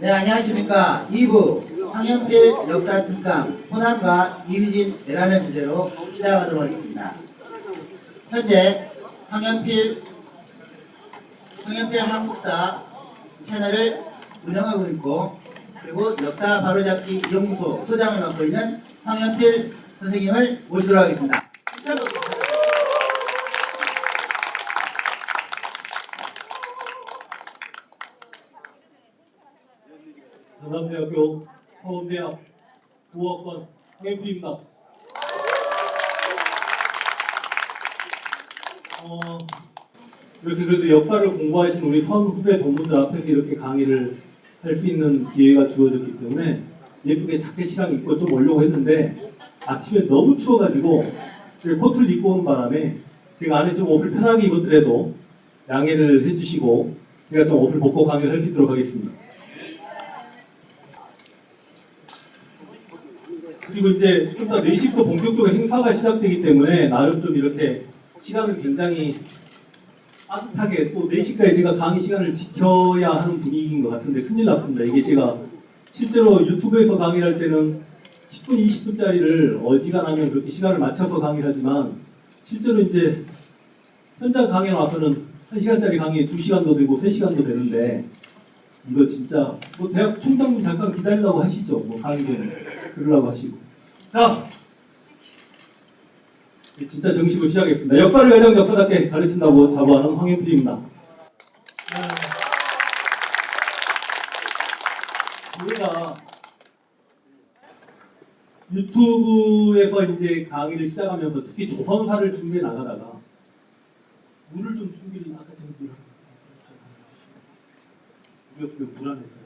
네, 안녕하십니까. 2부 황현필 역사 특강 호남과 이미진이라는 주제로 시작하도록 하겠습니다. 현재 황현필 한국사 채널을 운영하고 있고, 그리고 역사 바로잡기 연구소 소장을 맡고 있는 황현필 선생님을 모시도록 하겠습니다. 전남대학교 서울대학 9학번 황현필입니다. 이렇게 그래도 역사를 공부하신 우리 선후배 동문들 앞에서 이렇게 강의를 할 수 있는 기회가 주어졌기 때문에 예쁘게 자켓이랑 입고 좀 오려고 했는데 아침에 너무 추워가지고 코트를 입고 온 바람에 제가 안에 좀 옷을 편하게 입었더라도 양해를 해주시고 제가 좀 옷을 벗고 강의를 할 수 있도록 하겠습니다. 그리고 이제 좀 더 4시부터 본격적으로 행사가 시작되기 때문에 나름 좀 이렇게 시간을 굉장히 빠듯하게 또 4시까지 제가 강의 시간을 지켜야 하는 분위기인 것 같은데 큰일 났습니다. 이게 제가 실제로 유튜브에서 강의를 할 때는 10분, 20분짜리를 어지간하면 그렇게 시간을 맞춰서 강의를 하지만 실제로 이제 현장 강의에 와서는 1시간짜리 강의에 2시간도 되고 3시간도 되는데 이거 진짜 뭐 대학 총장님 잠깐 기다리려고 하시죠. 뭐 강의 전에 그러려고 하시고. 자, 진짜 정식으로 시작하겠습니다. 역사를 가장 역사답게 가르친다고 자부하는 황현필입니다. 우리가 유튜브에서 이제 강의를 시작하면서 특히 조선사를 준비해 나가다가 물을 좀 준비를 아까 준비를 우리였으면 불안했어요.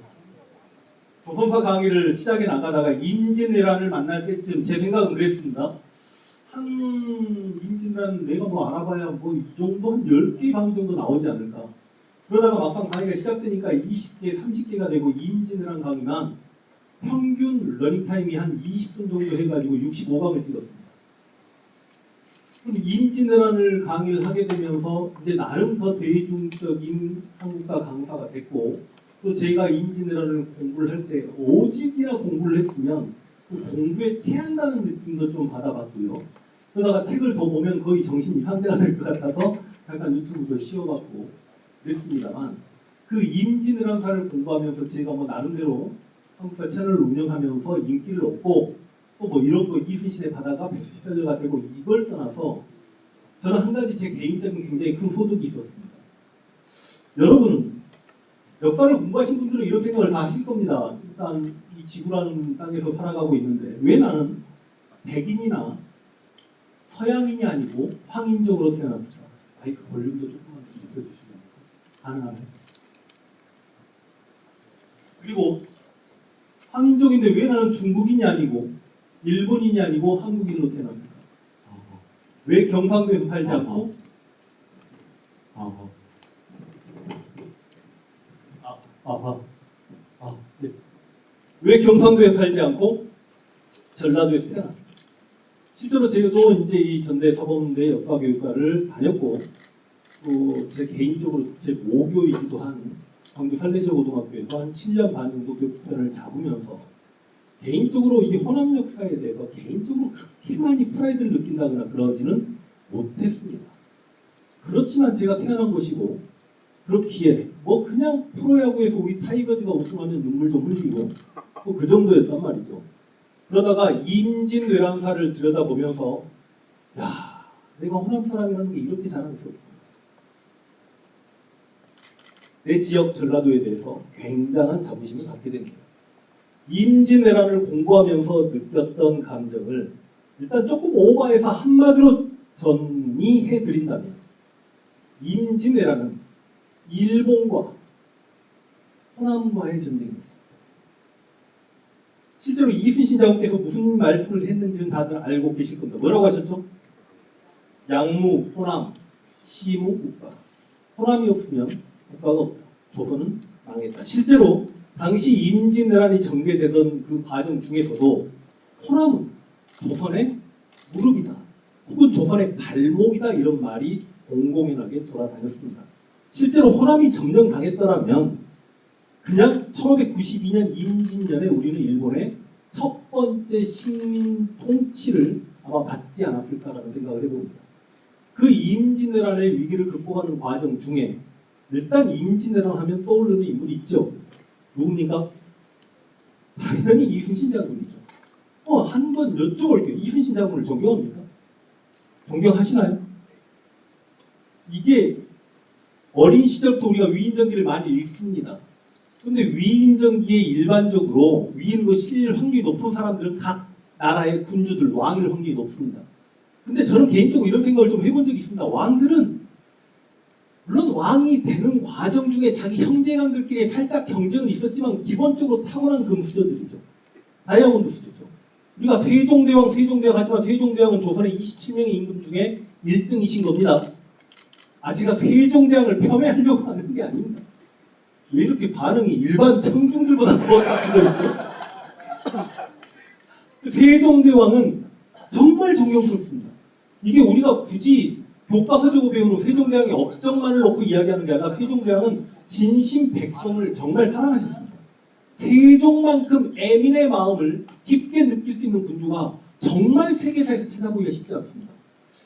조선사 강의를 시작해 나가다가 임진왜란을 만날 때쯤 제 생각은 그랬습니다. 임진왜란 내가 뭐 알아봐야 뭐 이 정도 한 10개 강의 정도 나오지 않을까. 그러다가 막상 강의가 시작되니까 20개, 30개가 되고 임진왜란 강의만 평균 러닝타임이 한 20분 정도 해가지고 65강을 찍었습니다. 그럼 임진왜란을 강의를 하게 되면서 이제 나름 더 대중적인 한국사 강사가 됐고, 또 제가 임진왜란을 공부를 할 때 오직이나 공부를 했으면 그 공부에 체한다는 느낌도 좀 받아봤고요. 그러다가 책을 더 보면 거의 정신 이상태가 될 것 같아서 잠깐 유튜브도 쉬어봤고 그랬습니다만, 그 임진왜란사를 공부하면서 제가 뭐 나름대로 한국사 채널을 운영하면서 인기를 얻고 또 뭐 이런 거 이순신에 받아가 백수시달려가 되고 이걸 떠나서 저는 한 가지 제 개인적인 굉장히 큰 소득이 있었습니다. 여러분은 역사를 공부하신 분들은 이런 생각을 다 하실 겁니다. 일단 이 지구라는 땅에서 살아가고 있는데 왜 나는 백인이나 서양인이 아니고 황인족으로 태어났을까? 마이크 볼륨도 조금만 높여주시면 가능하나요? 그리고 황인족인데 왜 나는 중국인이 아니고 일본인이 아니고 한국인으로 태어났을까? 왜 경상도에서 살지 않고 네. 왜 경상도에 살지 않고 전라도에서 태어났을까? 실제로 저도 이제 이 전대 사범대 역사교육과를 다녔고, 또 제 개인적으로 제 모교이기도 한 광주 살레시고등학교에서 한 7년 반 정도 교육편을 잡으면서 개인적으로 이 호남 역사에 대해서 개인적으로 그렇게 많이 프라이드를 느낀다거나 그러지는 못했습니다. 그렇지만 제가 태어난 곳이고 그렇기에 뭐 그냥 프로야구에서 우리 타이거즈가 우승하면 눈물 좀 흘리고 뭐 그 정도였단 말이죠. 그러다가 임진왜란사를 들여다보면서 야, 내가 호남 사람이라는 게 이렇게 자랑스럽구나. 내 지역 전라도에 대해서 굉장한 자부심을 갖게 됩니다. 임진왜란을 공부하면서 느꼈던 감정을 일단 조금 오버해서 한마디로 정리해드린다면, 임진왜란은 일본과 호남과의 전쟁입니다. 실제로 이순신 장군께서 무슨 말씀을 했는지는 다들 알고 계실 겁니다. 뭐라고 하셨죠? 양무, 호남, 시무, 국가. 호남이 없으면 국가가 없다. 조선은 망했다. 실제로 당시 임진왜란이 전개되던 그 과정 중에서도 호남은 조선의 무릎이다, 혹은 조선의 발목이다, 이런 말이 공공연하게 돌아다녔습니다. 실제로 호남이 점령당했더라면 그냥 1592년 임진년에 우리는 일본의 첫 번째 식민 통치를 아마 받지 않았을까라는 생각을 해봅니다. 그 임진왜란의 위기를 극복하는 과정 중에 일단 임진왜란 하면 떠오르는 인물이 있죠. 누굽니까? 당연히 이순신 장군이죠. 한 번 여쭤볼게요. 이순신 장군을 존경합니까? 존경하시나요? 이게 어린 시절부터 우리가 위인전기를 많이 읽습니다. 근데 위인전기에 일반적으로 위인으로 실릴 확률이 높은 사람들은 각 나라의 군주들, 왕일 확률이 높습니다. 근데 저는 개인적으로 이런 생각을 좀 해본 적이 있습니다. 왕들은 물론 왕이 되는 과정 중에 자기 형제간들끼리 살짝 경쟁은 있었지만 기본적으로 타고난 금수저들이죠. 다이아몬드 수저죠. 우리가 세종대왕 하지만 세종대왕은 조선의 27명의 임금 중에 1등이신 겁니다. 제가 세종대왕을 폄훼하려고 하는 게 아닙니다. 왜 이렇게 반응이 일반 청중들보다 더 따뜻해졌죠? 세종대왕은 정말 존경스럽습니다. 이게 우리가 굳이 교과서적으로 배우는 세종대왕의 업적만을 놓고 이야기하는 게 아니라 세종대왕은 진심 백성을 정말 사랑하셨습니다. 세종만큼 애민의 마음을 깊게 느낄 수 있는 군주가 정말 세계사에서 찾아보기가 쉽지 않습니다.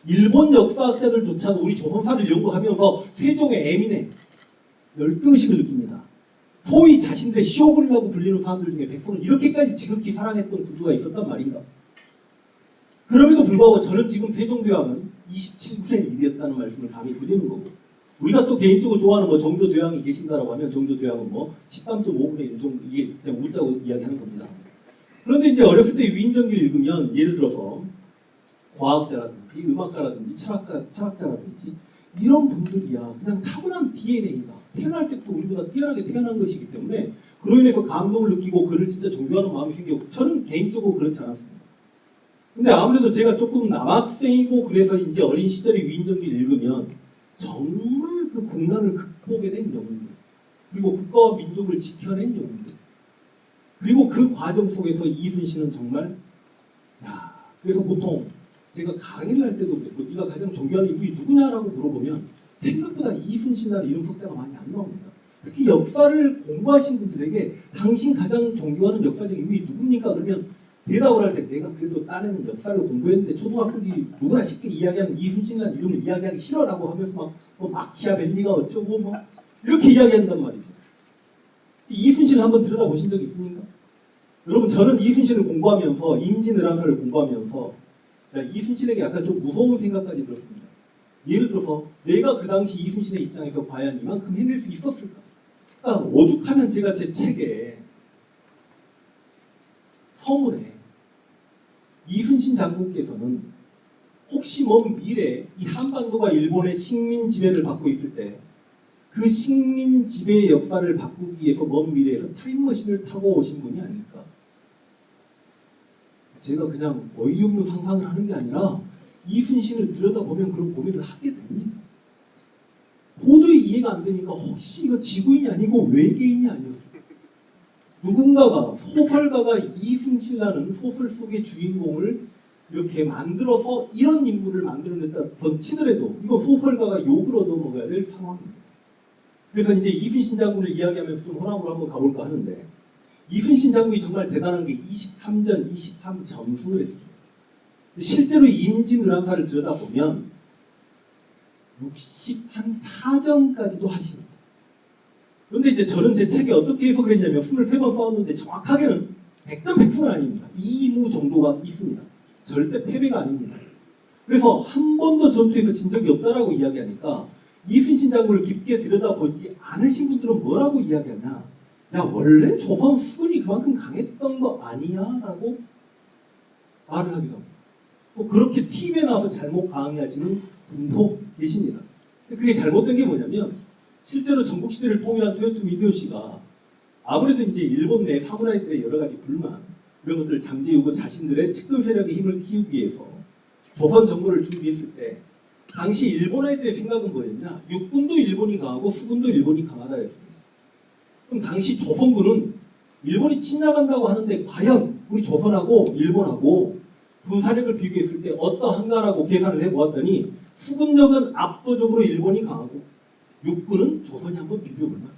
일본 역사학자들조차도 우리 조선사를 연구하면서 세종의 애민의 열등의식을 느낍니다. 소위 자신들의 쇼군이라고 불리는 사람들 중에 백성을 이렇게까지 지극히 사랑했던 군주가 있었단 말인가. 그럼에도 불구하고 저는 지금 세종대왕은 27분의 1이었다는 말씀을 감히 드리는 거고, 우리가 또 개인적으로 좋아하는 정조대왕이 계신다라고 하면 정조대왕은 13.5분의 1 정도, 이게 그냥 울자고 이야기하는 겁니다. 그런데 이제 어렸을 때 위인전기를 읽으면 예를 들어서 과학자라든지 음악가라든지 철학자라든지 이런 분들이야 그냥 타고난 DNA가 태어날 때부터 우리보다 뛰어나게 태어난 것이기 때문에 그로 인해서 감동을 느끼고 그를 진짜 존경하는 마음이 생겼고, 저는 개인적으로 그렇지 않았습니다. 근데 아무래도 제가 조금 남학생이고 그래서 이제 어린 시절에 위인전기를 읽으면 정말 그 국난을 극복해낸 영웅들, 그리고 국가와 민족을 지켜낸 영웅들, 그리고 그 과정 속에서 이순신은 정말 그래서 보통 제가 강의를 할 때도 그랬고 네가 가장 존경하는 인물이 누구냐라고 물어보면 생각보다 이순신이라는 이름 석자가 많이 안 나옵니다. 특히 역사를 공부하신 분들에게 당신 가장 존경하는 역사적 인물이 누굽니까? 그러면 대답을 할 때 내가 그래도 딴에는 역사를 공부했는데 초등학생들이 누구나 쉽게 이야기하는 이순신이라는 이름을 이야기하기 싫어라고 하면서 마키아벨리가 어쩌고 이렇게 이야기한단 말이죠. 이순신을 한번 들여다보신 적 있습니까? 여러분, 저는 이순신을 공부하면서 임진왜란사를 공부하면서 이순신에게 약간 좀 무서운 생각까지 들었습니다. 예를 들어서 내가 그 당시 이순신의 입장에서 과연 이만큼 해낼 수 있었을까? 그러니까 오죽하면 제가 제 책에 서문에 이순신 장군께서는 혹시 먼 미래 이 한반도가 일본의 식민 지배를 받고 있을 때 그 식민 지배의 역사를 바꾸기 위해서 먼 미래에서 타임머신을 타고 오신 분이 아닐까. 제가 그냥 어이없는 상상을 하는 게 아니라 이순신을 들여다보면 그런 고민을 하게 됩니다. 도저히 이해가 안 되니까 혹시 이거 지구인이 아니고 외계인이 아니었을까. 누군가가 소설가가 이순신이라는 소설 속의 주인공을 이렇게 만들어서 이런 인물을 만들어냈다 치더라도 이거 소설가가 욕을 얻어먹어야 될 상황입니다. 그래서 이제 이순신 장군을 이야기하면서 좀 호남으로 한번 가볼까 하는데, 이순신 장군이 정말 대단한 게 23전, 23점수를 했습니다. 실제로 임진왜란사를 들여다보면 64전까지도 하십니다. 그런데 이제 저는 제 책에 어떻게 해석을 했냐면 23번 써왔는데 정확하게는 100점 100승은 아닙니다. 2무 정도가 있습니다. 절대 패배가 아닙니다. 그래서 한 번도 전투에서 진 적이 없다라고 이야기하니까 이순신 장군을 깊게 들여다보지 않으신 분들은 뭐라고 이야기하냐, 야 원래 조선 수군이 그만큼 강했던 거 아니야? 라고 말을 하기도 합니다. 그렇게 TV에 나와서 잘못 강의하시는 분도 계십니다. 그게 잘못된 게 뭐냐면 실제로 전국시대를 통일한 토요토미 히데요시가 아무래도 이제 일본 내 사무라이들의 여러 가지 불만 이런 것들을 잠재우고 자신들의 측근 세력의 힘을 키우기 위해서 조선 정부를 준비했을 때 당시 일본 아이들의 생각은 뭐였냐, 육군도 일본이 강하고 수군도 일본이 강하다였습니다. 그럼 당시 조선군은 일본이 침략한다고 하는데 과연 우리 조선하고 일본하고 군사력을 비교했을 때 어떠한가라고 계산을 해보았더니 수군력은 압도적으로 일본이 강하고 육군은 조선이 한번 비교해볼만.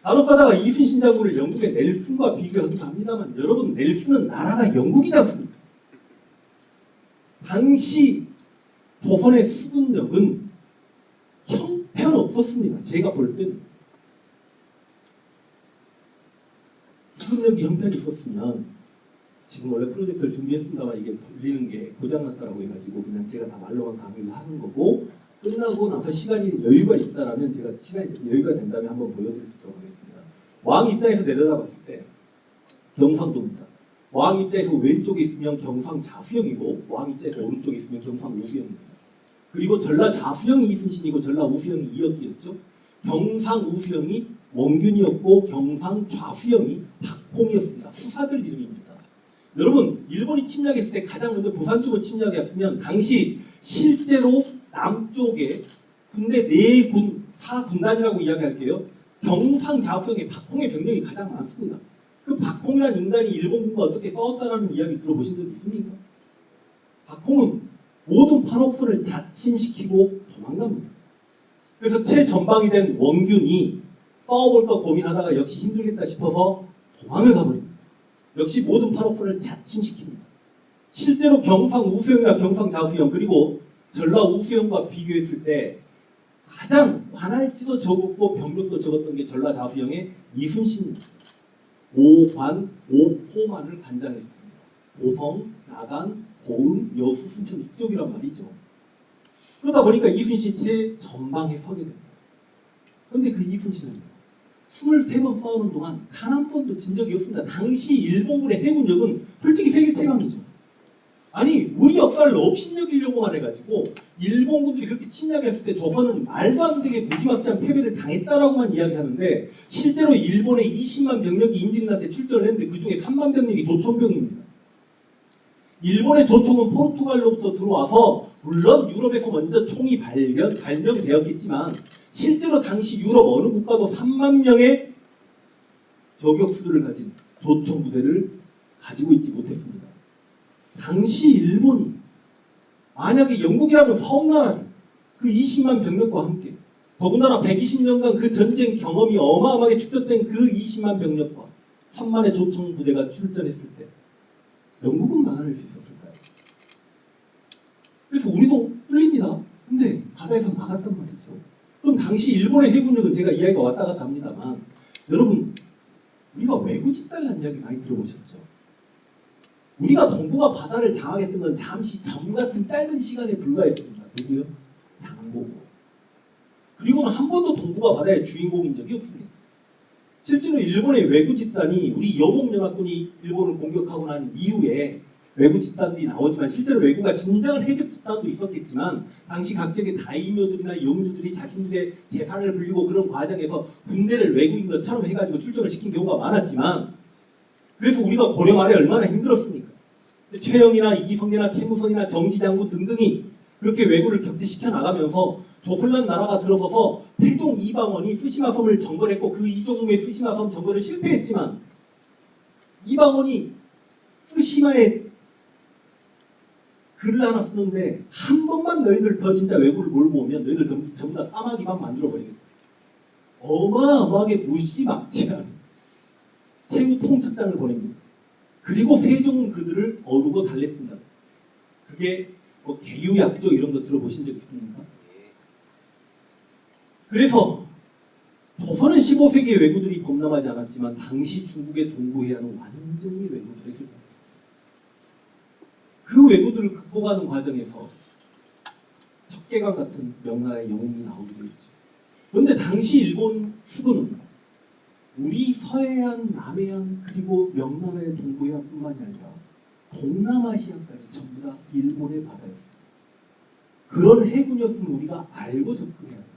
간혹가다가 이순신 장군을 영국의 넬슨과 비교하기도 합니다만 여러분 넬슨은 나라가 영국이지 않습니까? 당시 조선의 수군력은 형편없었습니다. 제가 볼 때는 수군력이 형편이 있었으면 지금 원래 프로젝트를 준비했습니다만 이게 돌리는 게 고장났다라고 해가지고 그냥 제가 다 말로만 강의를 하는 거고 끝나고 나서 시간이 여유가 있다라면 제가 시간이 여유가 된다면 한번 보여드릴 수 있도록 하겠습니다. 왕 입장에서 내려다봤을 때 경상도입니다. 왕 입장에서 왼쪽에 있으면 경상 자수형이고 왕 입장에서 오른쪽에 있으면 경상 우수형입니다. 그리고 전라 자수형이 이순신이고 전라 우수형이 이혁기였죠. 경상 우수형이 원균이었고 경상 좌수형이 박홍이었습니다. 수사들 이름입니다. 여러분 일본이 침략했을 때 가장 먼저 부산 쪽을 침략했으면 당시 실제로 남쪽에 군대 4군 4군단이라고 이야기할게요. 경상 자수형의 박홍의 병력이 가장 많습니다. 그 박홍이라는 인간이 일본군과 어떻게 싸웠다라는 이야기 들어보신 적 있습니까? 박홍은 모든 판옥선을 자침시키고 도망갑니다. 그래서 최전방이 된 원균이 싸워볼까 고민하다가 역시 힘들겠다 싶어서 도망을 가버립니다. 역시 모든 판옥선을 자침시킵니다. 실제로 경상 우수형이나 경상 자수형 그리고 전라 우수형과 비교했을 때 가장 관할지도 적었고 병력도 적었던 게 전라 자수형의 이순신입니다. 5관, 5포만을 관장했습니다. 고성, 나간, 고은, 여수, 순천 이쪽이란 말이죠. 그러다 보니까 이순신 최전방에 서게 됩니다. 그런데 그 이순신은 23번 싸우는 동안 단 한 번도 진 적이 없습니다. 당시 일본군의 해군력은 솔직히 세계 최강이죠. 아니 우리 역사를 업신여기려고만 해가지고 일본군들이 그렇게 침략했을 때 조선은 말도 안 되게 무지막지한 패배를 당했다라고만 이야기하는데 실제로 일본의 20만 병력이 임진왜란때 출전을 했는데 그중에 3만 병력이 조총병입니다. 일본의 조총은 포르투갈로부터 들어와서 물론 유럽에서 먼저 총이 발명되었겠지만 실제로 당시 유럽 어느 국가도 3만 명의 저격수들을 가진 조총 부대를 가지고 있지 못했습니다. 당시 일본이 만약에 영국이라는 섬나라를 그 20만 병력과 함께 더군다나 120년간 그 전쟁 경험이 어마어마하게 축적된 그 20만 병력과 3만의 조총 부대가 출전했을 때 영국은 막아낼 수 있었을까요? 그래서 우리도 뚫립니다. 근데 바다에서 막았단 말이죠. 그럼 당시 일본의 해군력은 제가 이야기가 왔다 갔다 합니다만 여러분 우리가 왜구 집단이라는 이야기 많이 들어보셨죠? 우리가 동북아 바다를 장악했던 건 잠시 점 같은 짧은 시간에 불과했습니다. 누구요? 장보고. 그리고는 한 번도 동북아 바다의 주인공인 적이 없습니다. 실제로 일본의 왜구 집단이 우리 여몽연합군이 일본을 공격하고 난 이후에 왜구 집단들이 나오지만 실제로 왜구가 진정한 해적 집단도 있었겠지만 당시 각 지역의 다이묘들이나 영주들이 자신들의 재산을 불리고 그런 과정에서 군대를 왜구인 것처럼 해가지고 출전을 시킨 경우가 많았지만 그래서 우리가 고려 말에 얼마나 힘들었습니까? 최영이나 이성계나 최무선이나 정지장군 등등이 그렇게 왜구를 격퇴시켜 나가면서 조선란 나라가 들어서서 태종 이방원이 스시마 섬을 점거했고 그 이종무의 스시마 섬 점거를 실패했지만 이방원이 스시마에 글을 하나 쓰는데 한 번만 너희들 더 진짜 왜구를 몰고 오면 너희들 전부 다 까마귀만 만들어버리겠다. 어마어마하게 무시막지한 최후 통첩장을 보냅니다. 그리고 세종은 그들을 어루고 달랬습니다. 그게 뭐 개유약조 이런 거 들어보신 적 있습니까? 그래서 조선은 15세기의 왜구들이 범람하지 않았지만 당시 중국의 동부해안은 완전히 왜구들의 세상이었습니다. 그 왜구들을 극복하는 과정에서 척계강 같은 명나라의 영웅이 나오기도 했죠. 그런데 당시 일본 수군은 우리 서해안, 남해안 그리고 명나라의 동부해안뿐만이 아니라 동남아시아까지 전부 다 일본의 바다였습니다. 그런 해군이었으면 우리가 알고 접근해야 합니다.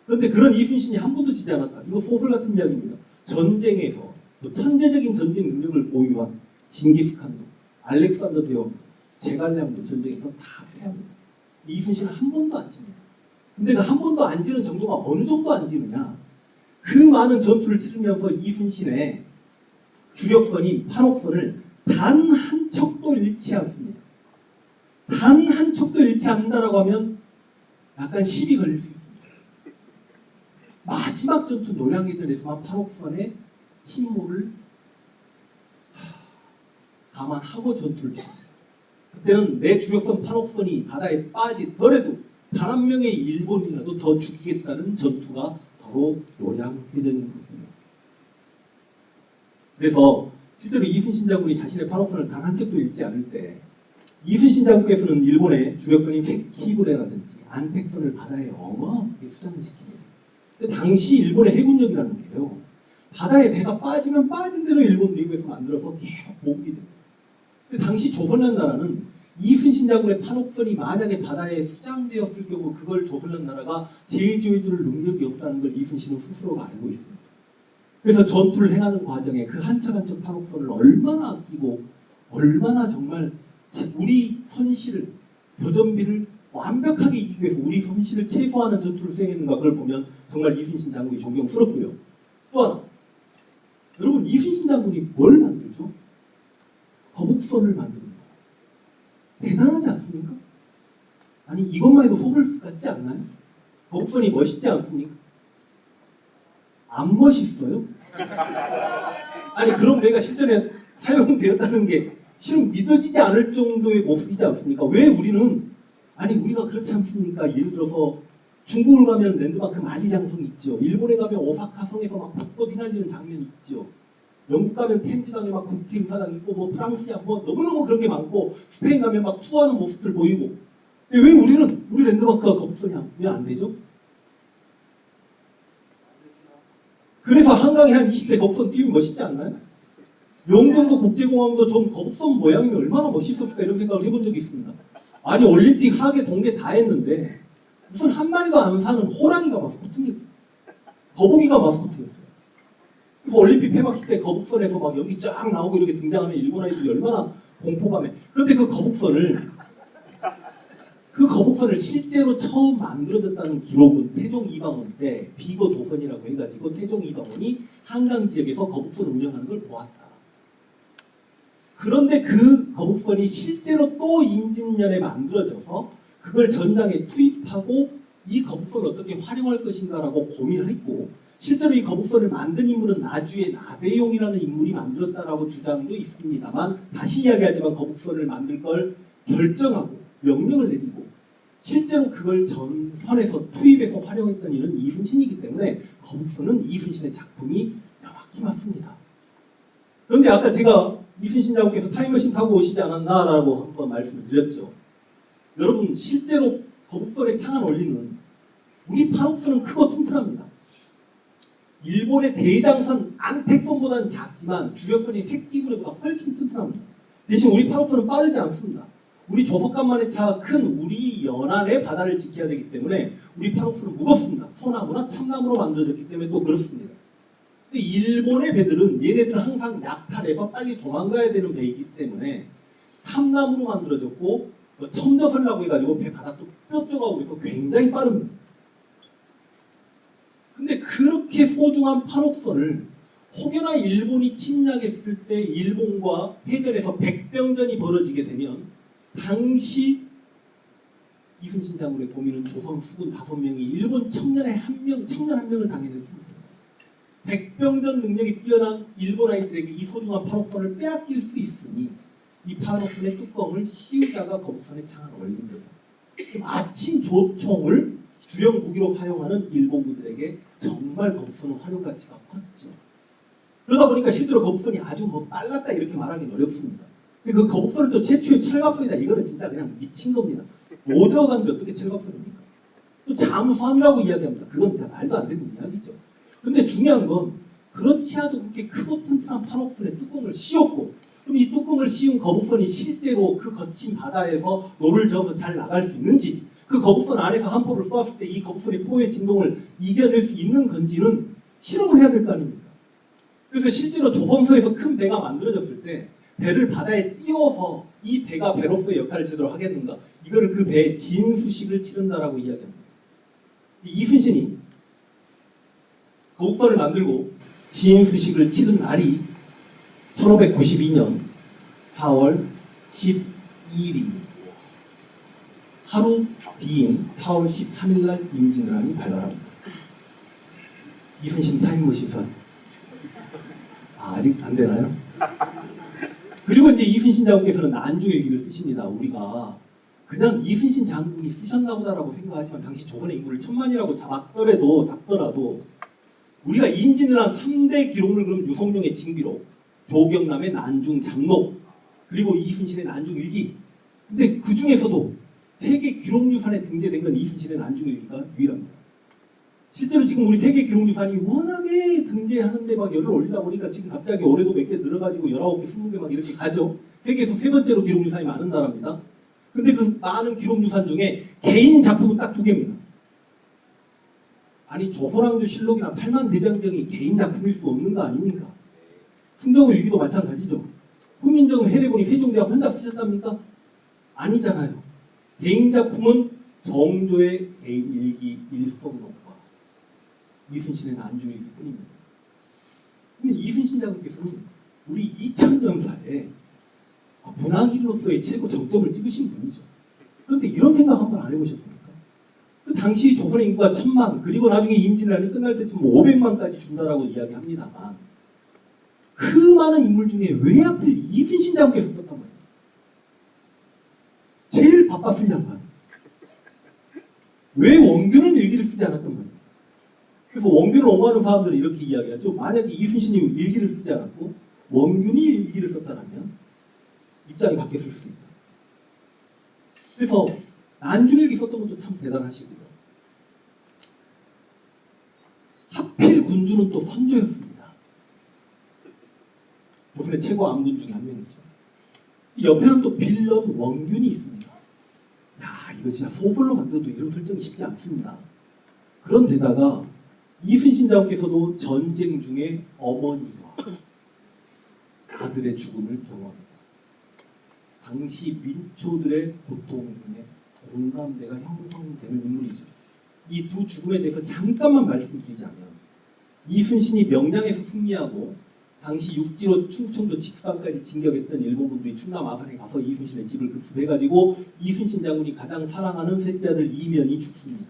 그런데 그런 이순신이 한 번도 지지 않았다. 이거 소설 같은 이야기입니다. 전쟁에서 천재적인 전쟁 능력을 보유한 징기스칸도, 알렉산더 대왕도, 제갈량도 전쟁에서 다 패합니다. 이순신은 한 번도 안 집니다. 근데 그 한 번도 안 지는 정도가 어느 정도 안 지느냐? 그 많은 전투를 치르면서 이순신의 주력선인 판옥선을 단 한 척도 잃지 않습니다. 단 한 척도 잃지 않는다라고 하면 약간 시비 걸릴 수 있습니다. 마지막 전투 노량해전에서만 판옥선의 침몰을 감안하고 전투를 치렀어요. 그때는 내 주력선 판옥선이 바다에 빠지더라도 단 한 명의 일본인이라도 더 죽이겠다는 전투가 바로 노량해전인 겁니다. 그래서 실제로 이순신 장군이 자신의 판옥선을 단 한 척도 잃지 않을 때 이순신 장군께서는 일본의 주력선인 세키부레라든지 안택선을 바다에 어마어마하게 수장을 시킵니다. 근데 당시 일본의 해군력이라는 게요, 바다에 배가 빠지면 빠진 대로 일본 내부에서 만들어서 계속 보급이 됩니다. 근데 당시 조선이라는 나라는 이순신 장군의 판옥선이 만약에 바다에 수장되었을 경우 그걸 조선이라는 나라가 제지해줄 능력이 없다는 걸 이순신은 스스로가 알고 있습니다. 그래서 전투를 행하는 과정에 그 한 척 한 척 판옥선을 얼마나 아끼고 얼마나 정말 우리 선실을, 교전비를 완벽하게 이기기 위해서 우리 선실을 최소화하는 전투를 수행했는가, 그걸 보면 정말 이순신 장군이 존경스럽고요. 또 하나, 여러분 이순신 장군이 뭘 만들죠? 거북선을 만듭니다. 대단하지 않습니까? 아니 이것만 해도 소설 같지 않나요? 거북선이 멋있지 않습니까? 안 멋있어요? 아니 그럼 내가 실전에 사용되었다는 게 실은 믿어지지 않을 정도의 모습이지 않습니까? 왜 우리는, 아니 우리가 그렇지 않습니까? 예를 들어서 중국을 가면 랜드마크 만리장성 있죠. 일본에 가면 오사카 성에서 막 벚꽃 휘날리는 장면 있죠. 영국 가면 템즈강에 막 국회의사당 있고, 뭐 프랑스야 뭐 너무너무 그런 게 많고, 스페인 가면 막 투어하는 모습들 보이고. 근데 왜 우리 랜드마크가 거북선이 왜 안 되죠? 그래서 한강에 한 20대 거북선 띄우면 멋있지 않나요? 영종도 국제공항도 좀 거북선 모양이면 얼마나 멋있었을까 이런 생각을 해본 적이 있습니다. 아니 올림픽 하계 동계 다 했는데 무슨 한 마리도 안 사는 호랑이가 마스코트입니다. 거북이가 마스코트였어요. 그래서 올림픽 폐막식 때 거북선에서 막 여기 쫙 나오고 이렇게 등장하면 일본 아이들이 얼마나 공포감에. 그런데 그 거북선을 실제로 처음 만들어졌다는 기록은 태종 이방원 때 비거 도선이라고 해가지고 태종 이방원이 한강 지역에서 거북선 운영하는 걸 보았다. 그런데 그 거북선이 실제로 또 임진년에 만들어져서 그걸 전장에 투입하고 이 거북선을 어떻게 활용할 것인가라고 고민을 했고, 실제로 이 거북선을 만든 인물은 나주의 나대용이라는 인물이 만들었다라고 주장도 있습니다만, 다시 이야기하지만 거북선을 만들 걸 결정하고 명령을 내리고 실제로 그걸 전선에서 투입해서 활용했던 이는 이순신이기 때문에 거북선은 이순신의 작품이 명확히 맞습니다. 그런데 아까 제가 이순신 장군께서 타임머신 타고 오시지 않았나라고 한번 말씀을 드렸죠. 여러분 실제로 거북선의 창안 원리는, 우리 판옥선은 크고 튼튼합니다. 일본의 대장선 안택선보다는 작지만 주력선이 새끼부레보다 훨씬 튼튼합니다. 대신 우리 판옥선은 빠르지 않습니다. 우리 조석간만의 차가 큰 우리 연안의 바다를 지켜야 되기 때문에 우리 판옥선은 무겁습니다. 소나무나 참나무로 만들어졌기 때문에 또 그렇습니다. 근데 일본의 배들은 얘네들은 항상 약탈해서 빨리 도망가야 되는 배이기 때문에 삼나무로 만들어졌고, 첨저선이라고 해가지고 배 바닥도 뾰족하고 해서 굉장히 빠릅니다. 근데 그렇게 소중한 판옥선을 혹여나 일본이 침략했을 때 일본과 해전에서 백병전이 벌어지게 되면 당시 이순신 장군의 도민은 조선 수군 5명이 일본 청년 한 명을 당해냈습니다. 백병전 능력이 뛰어난 일본 아이들에게 이 소중한 판옥선을 빼앗길 수 있으니 이 판옥선의 뚜껑을 씌우자가 거북선의 창을 올립니다. 아침 조총을 주력 무기로 사용하는 일본군들에게 정말 거북선은 활용 가치가 컸죠. 그러다 보니까 실제로 거북선이 아주 빨랐다 이렇게 말하기는 어렵습니다. 그 거북선을 또 최초의 철갑선이다, 이거는 진짜 그냥 미친 겁니다. 오저간데 어떻게 철갑선입니까? 또 잠수함이라고 이야기합니다. 그건 진짜 말도 안 되는 이야기죠. 그런데 중요한 건 그렇지 않아도 그렇게 크고 튼튼한 판옥선에 뚜껑을 씌웠고, 그럼 이 뚜껑을 씌운 거북선이 실제로 그 거친 바다에서 노를 저어서 잘 나갈 수 있는지, 그 거북선 안에서 한 포를 쏘았을 때 이 거북선의 포의 진동을 이겨낼 수 있는 건지는 실험을 해야 될 거 아닙니까? 그래서 실제로 조선소에서 큰 배가 만들어졌을 때 배를 바다에 띄워서 이 배가 배로서의 역할을 제대로 하겠는가, 이거를 그 배에 진수식을 치른다라고 이야기합니다. 이순신이 거북선을 만들고 진수식을 치른 날이 1592년 4월 12일입니다. 하루 뒤인 4월 13일 날 임진왜란이 발발합니다. 이순신 타임머신선. 아직 안 되나요? 그리고 이제 이순신 장군께서는 난중일기를 쓰십니다. 우리가 그냥 이순신 장군이 쓰셨나 보다라고 생각하지만 당시 조선의 인구를 1000만이라고 작더라도 우리가 임진을 한 3대 기록물 그럼 유성룡의 징비록, 조경남의 난중 장록, 그리고 이순신의 난중일기. 근데 그 중에서도 세계 기록유산에 등재된 건 이순신의 난중일기가 유일합니다. 실제로 지금 우리 세계 기록유산이 워낙에 등재하는데 막 열을 올리다 보니까 지금 갑자기 올해도 몇 개 늘어가지고 19개, 20개 막 이렇게 가죠. 세계에서 세 번째로 기록유산이 많은 나라입니다. 근데 그 많은 기록유산 중에 개인 작품은 딱 2개입니다. 아니 조선왕조실록이나 팔만대장경이 개인 작품일 수 없는 거 아닙니까? 승정일기도 마찬가지죠. 후민정 해례본이 세종대왕 혼자 쓰셨답니까? 아니잖아요. 개인 작품은 정조의 개인 일기 일성록과 이순신의 난중일기 뿐입니다. 근데 이순신 장군께서는 우리 2000년사에 문학인으로서의 최고 정점을 찍으신 분이죠. 그런데 이런 생각 한번 안 해보셨습니까? 그 당시 조선의 인구가 1000만, 그리고 나중에 임진왜란이 끝날 때쯤 500만까지 준다라고 이야기합니다만 그 많은 인물 중에 왜 하필 이순신 장군께서 썼단 말이에요? 제일 바빴을 양반. 왜 원균은 일기를 쓰지 않았단 말이에요? 그래서 원균을 옹호하는 사람들은 이렇게 이야기하죠. 만약에 이순신이 일기를 쓰지 않았고 원균이 일기를 썼다면 입장이 바뀌었을 수도 있다. 그래서 난중일기 썼던 것도 참 대단하시고요. 하필 군주는 또 선조였습니다. 조선의 최고 암군 중에 한 명이죠. 이 옆에는 또 빌런 원균이 있습니다. 야, 이거 진짜 소설로 만들어도 이런 설정이 쉽지 않습니다. 그런데다가 이순신 장군께서도 전쟁 중에 어머니와 아들의 죽음을 경험합니다. 당시 민초들의 고통 중에 공감대가 형성되는 인물이죠. 이 두 죽음에 대해서 잠깐만 말씀드리자면 이순신이 명량에서 승리하고 당시 육지로 충청도 직수까지 진격했던 일본군들이 충남 아산에 가서 이순신의 집을 급습해가지고 이순신 장군이 가장 사랑하는 셋째 아들 이면이 죽습니다.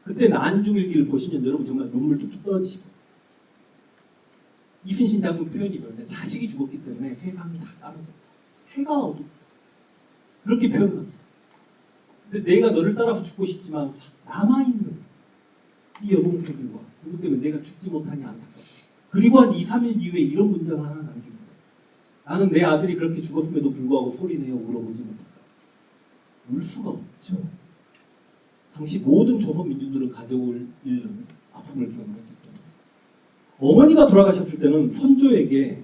그때 난중일기를 보시면 여러분 정말 눈물도 뚝 떨어지시고 이순신 장군 표현이 그런데 자식이 죽었기 때문에 세상이 다 까매졌다. 해가 어둡다. 그렇게 표현합니다. 근데 내가 너를 따라서 죽고 싶지만 남아있는 이 여동생들과 누구 때문에 내가 죽지 못하니 안타깝다. 그리고 한 2, 3일 이후에 이런 문장을 하나 남깁니다. 나는 내 아들이 그렇게 죽었음에도 불구하고 소리내어 울어보지 못했다. 울 수가 없죠. 당시 모든 조선 민중들은 가족을 잃는 아픔을 경험했기 때문에 어머니가 돌아가셨을 때는 선조에게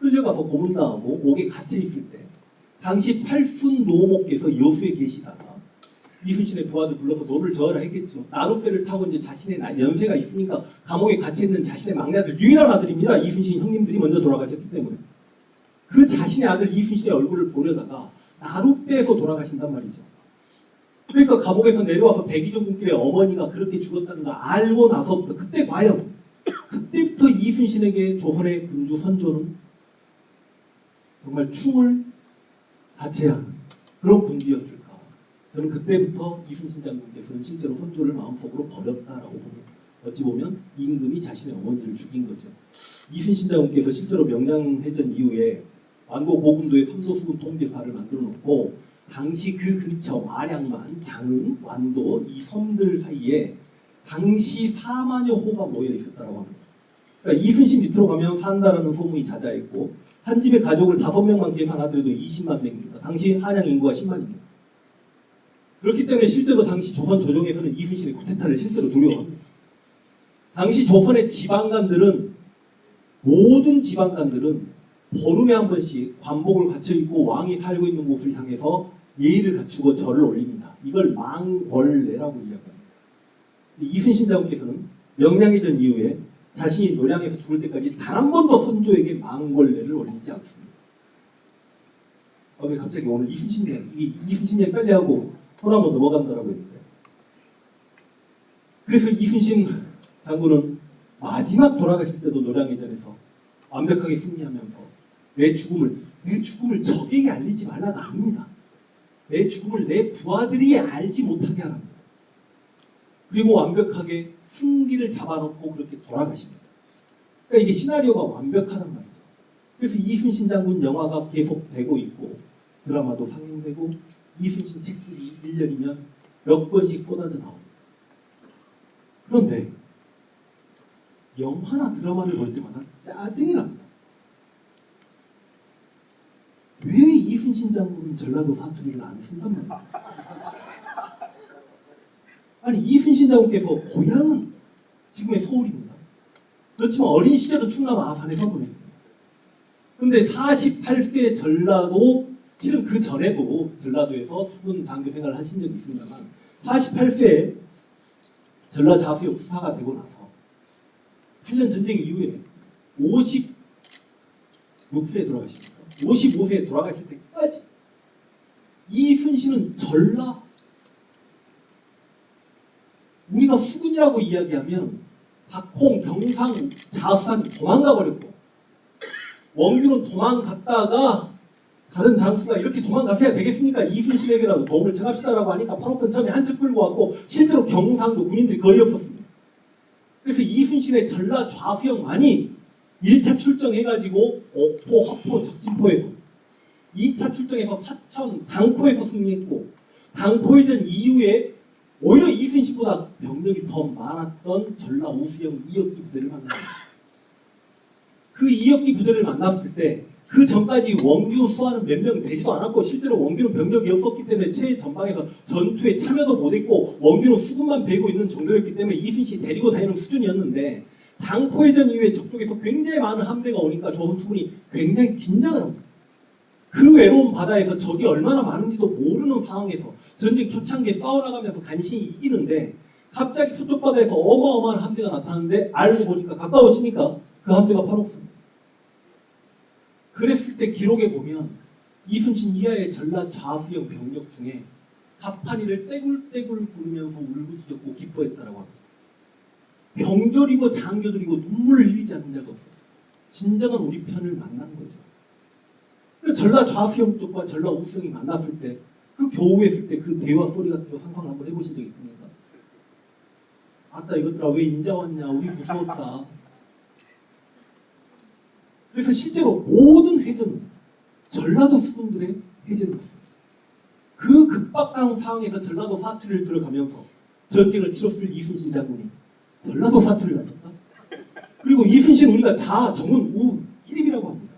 끌려가서 고문당하고 옥에 갇혀 있을 때 당시 팔순 노목께서 여수에 계시다가 이순신의 부하들 불러서 너를 저어라 했겠죠. 나룻배를 타고 이제 자신의 연세가 있으니까 감옥에 갇혀 있는 자신의 막내 아들 유일한 아들입니다. 이순신 형님들이 먼저 돌아가셨기 때문에 그 자신의 아들 이순신의 얼굴을 보려다가 나룻배에서 돌아가신단 말이죠. 그러니까 감옥에서 내려와서 백의종군길에 어머니가 그렇게 죽었다는 걸 알고 나서부터 그때 과연 그때부터 이순신에게 조선의 군주 선조는 정말 충을 바쳐야 하는 그런 군주였을까. 저는 그때부터 이순신 장군께서는 실제로 선조를 마음속으로 버렸다라고 봅니다. 어찌 보면 임금이 자신의 어머니를 죽인 거죠. 이순신 장군께서 실제로 명량해전 이후에 완도 고군도의 삼도수군 통제사를 만들어 놓고 당시 그 근처 마량만, 장흥, 완도 이 섬들 사이에 당시 4만여 호가 모여 있었다고 합니다. 그러니까 이순신 밑으로 가면 산다라는 소문이 자자했고 한 집의 가족을 5명만 계산하더라도 20만 명입니다. 당시 한양 인구가 10만입니다. 그렇기 때문에 실제로 당시 조선 조정에서는 이순신의 쿠데타를 실제로 두려워합니다. 당시 조선의 지방관들은 모든 지방관들은 보름에 한 번씩 관복을 갖춰 입고 왕이 살고 있는 곳을 향해서 예의를 갖추고 절을 올립니다. 이걸 망궐례라고 이야기합니다. 이순신 장군께서는 명량해전 이후에 자신이 노량에서 죽을 때까지 단 한 번도 선조에게 망궐례를 올리지 않습니다. 왜 갑자기 오늘 이순신 얘기 빨리 하고 손 한번 넘어간다라고 했는데 그래서 이순신 장군은 마지막 돌아가실 때도 노량해전에서 완벽하게 승리하면서 내 죽음을 적에게 알리지 말라가 아닙니다. 내 죽음을 내 부하들이 알지 못하게 하랍니다. 그리고 완벽하게 승기를 잡아놓고 그렇게 돌아가십니다. 그러니까 이게 시나리오가 완벽하단 말이죠. 그래서 이순신 장군 영화가 계속 되고 있고 드라마도 상영되고 이순신 책들이 1년이면 몇 권씩 쏟아져 나옵니다. 그런데 영화나 드라마를 볼 때마다 짜증이 납니다. 왜 이순신 장군은 전라도 사투리를 안 쓴단 말이야? 아니 이순신 장군께서 고향은 지금의 서울입니다. 그렇지만 어린 시절은 충남 아산에서 보냈습니다. 근데 48세 전라도, 실은 그 전에도 전라도에서 수군 장교 생활을 하신 적이 있습니다만 48세에 전라자수역 수사가 되고 나서 8년 전쟁 이후에 56세에 돌아가십니다. 55세에 돌아가실 때까지 이순신은 전라, 우리가 수군이라고 이야기하면 박홍, 경상, 자수산이 도망가 버렸고 원균은 도망갔다가 다른 장수가 이렇게 도망가셔야 되겠습니까? 이순신에게라도 도움을 청합시다라고 하니까 파록선 처음에 한척 끌고 왔고 실제로 경상도 군인들이 거의 없었습니다. 그래서 이순신의 전라 좌수영만이 1차 출정해가지고 옥포, 화포, 적진포에서 2차 출정해서 사천, 당포에서 승리했고 당포해전 이후에 오히려 이순신보다 병력이 더 많았던 전라 우수영 이혁기 부대를 만납니다. 그 이혁기 부대를 만났을 때 그 전까지 원규 수하는 몇 명 되지도 않았고 실제로 원규는 병력이 없었기 때문에 최전방에서 전투에 참여도 못했고 원규는 수군만 베고 있는 정도였기 때문에 이순신이 데리고 다니는 수준이었는데 당포해전 이후에 저쪽에서 굉장히 많은 함대가 오니까 조선 수군이 굉장히 긴장을 합니다. 그 외로운 바다에서 적이 얼마나 많은지도 모르는 상황에서 전쟁 초창기에 싸워나가면서 간신히 이기는데 갑자기 서쪽 바다에서 어마어마한 함대가 나타나는데 알고 보니까 가까워지니까 그 함대가 파록선. 그랬을 때 기록에 보면 이순신 이하의 전라 좌수영 병력 중에 갑판이를 떼굴떼굴 부르면서 울부짖었고 기뻐했다라고 합니다. 병졸이고 장교들이고 눈물을 흘리지 않는 자가 없어요. 진정한 우리 편을 만난 거죠. 전라 좌수영 쪽과 전라 우수영이 만났을 때 그 교우했을 때 그 대화 소리 같은 거 상상을 한번 해보신 적 있습니까? 아따 이것들아 왜 인자 왔냐 우리 무서웠다. 그래서 실제로 모든 해전은 전라도 수군들의 해전이었습니다. 그 급박한 상황에서 전라도 사투리를 들어가면서 전쟁을 치렀을 이순신 장군이 전라도 사투리를 안 썼다? 그리고 이순신 우리가 정은 우 희립이라고 합니다.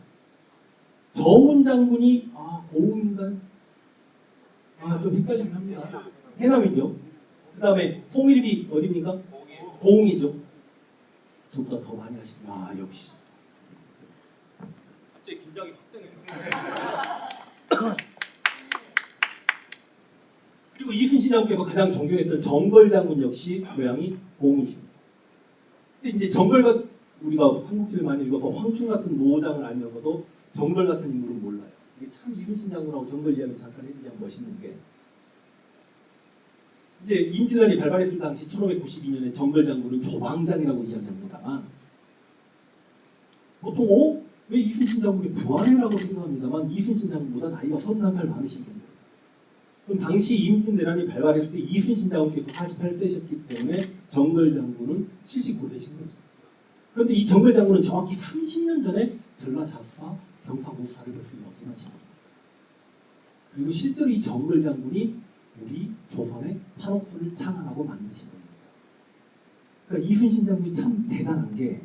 정훈 장군이 고흥인가요? 좀 헷갈리긴 합니다. 해남이죠. 그 다음에 송일비 어디입니까? 고흥이죠. 저보다 더 많이 하시네요. 역시. 갑자기 긴장이 확 되네요. 그리고 이순신 장군께서 가장 존경했던 정걸 장군 역시 고향이 고흥이십니다. 근데 이제 정걸과 우리가 삼국지를 많이 읽어서 황충 같은 노장을 알면서도 정걸 같은 인물은 몰라요. 이게 참 이순신 장군하고 정걸 이야기 잠깐 해주자면 멋있는 게 이제 임진왜란이 발발했을 당시 1592년에 정걸 장군은 조방장이라고 이야기합니다만 보통 왜 이순신 장군이 부하네라고 생각합니다만 이순신 장군보다 나이가 31살 많으신 분이에요. 그럼 당시 임진왜란이 발발했을 때 이순신 장군께서 48세셨기 때문에 정걸 장군은 79세신 거죠. 그런데 이 정걸 장군은 정확히 30년 전에 전라자수와 경상우수사를 벌써 역임하십니다. 그리고 실제로 이 정걸 장군이 우리 조선의 판옥선을 창안하고 만드신 겁니다. 그러니까 이순신 장군이 참 대단한 게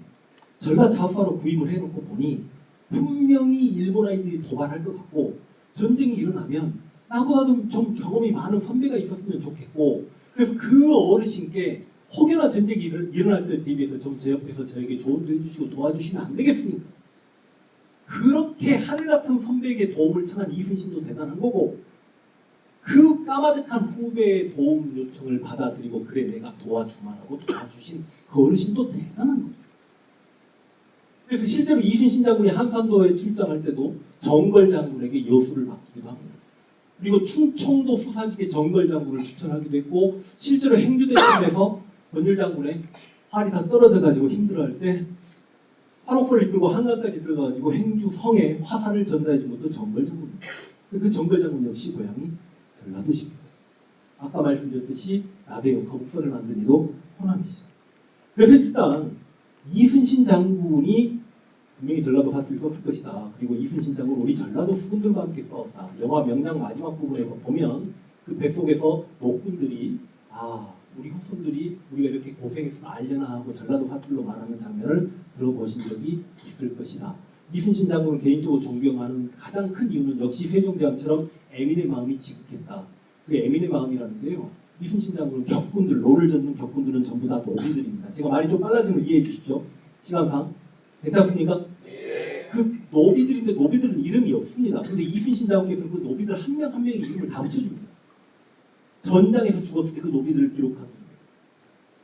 전라자수하로 구입을 해놓고 보니 분명히 일본 아이들이 도발할 것 같고 전쟁이 일어나면 나보다도 좀 경험이 많은 선배가 있었으면 좋겠고 그래서 그 어르신께 혹여나 전쟁이 일어날 때 대비해서 좀 제 옆에서 저에게 조언도 해주시고 도와주시면 안 되겠습니까? 그렇게 하늘같은 선배에게 도움을 청한 이순신도 대단한 거고 그 까마득한 후배의 도움 요청을 받아들이고 그래 내가 도와주마라고 도와주신 그 어르신도 대단한 거죠. 그래서 실제로 이순신 장군이 한산도에 출장할 때도 정걸 장군에게 여수를 맡기기도 합니다. 그리고 충청도 수사직에 정걸 장군을 추천하기도 했고 실제로 행주대첩에서 권율 장군의 활이 다 떨어져가지고 힘들어할 때 화록선을 이끌고 한강까지 들어가가지고 행주성에 화살을 전달해 준 것도 정걸 장군입니다. 그 정걸 장군 역시 고향이 전라도십니다. 아까 말씀드렸듯이 나대요 거북선을 만든 이도 호남이죠. 그래서 일단 이순신 장군이 분명히 전라도 사투리 썼을 것이다. 그리고 이순신 장군 우리 전라도 수군들과 함께 싸웠다. 영화 명량 마지막 부분에서 보면 그 뱃속에서 노군들이 우리 후손들이 우리가 이렇게 고생해서 알려나 하고 전라도 사투리로 말하는 장면을 들어보신 적이 있을 것이다. 이순신 장군을 개인적으로 존경하는 가장 큰 이유는 역시 세종대왕처럼 애민의 마음이 지극했다. 그 애민의 마음이라는데요. 이순신 장군은 격군들, 노를 젓는 격군들은 전부 다 노비들입니다. 제가 말이 좀 빨라지면 이해해 주시죠. 시간상. 괜찮습니까? 그 노비들인데 노비들은 이름이 없습니다. 근데 이순신 장군께서는 그 노비들 한 명 한 명의 이름을 다 붙여줍니다. 전장에서 죽었을 때 그 노비들을 기록합니다.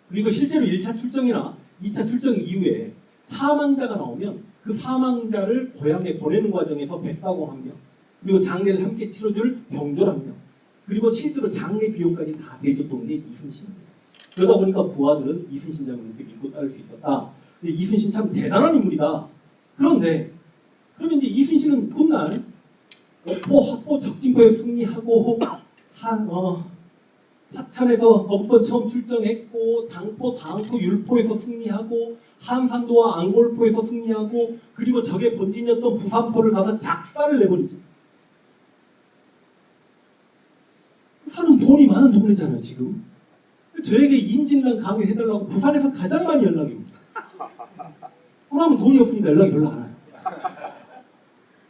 그리고 실제로 1차 출정이나 2차 출정 이후에 사망자가 나오면 그 사망자를 고향에 보내는 과정에서 뱃사공 한 명, 그리고 장례를 함께 치러줄 병졸 한 명, 그리고 실제로 장례 비용까지 다 대줬던 게 이순신입니다. 그러다 보니까 부하들은 이순신 장군을 믿고 따를 수 있었다. 근데 이순신 참 대단한 인물이다. 그런데 그러면 이제 이순신은 훗날 오포, 합포, 적진포에 승리하고 사천에서 거북선 처음 출정했고 당포, 다항포, 율포에서 승리하고 한산도와 앙골포에서 승리하고 그리고 적의 본진이었던 부산포를 가서 작사를 내버리죠. 부산은 돈이 많은 동네잖아요 지금. 저에게 임진왜란 강요해달라고 부산에서 가장 많이 연락이 옵니다. 그러면 돈이 없으니까 연락이 별로 안 와요.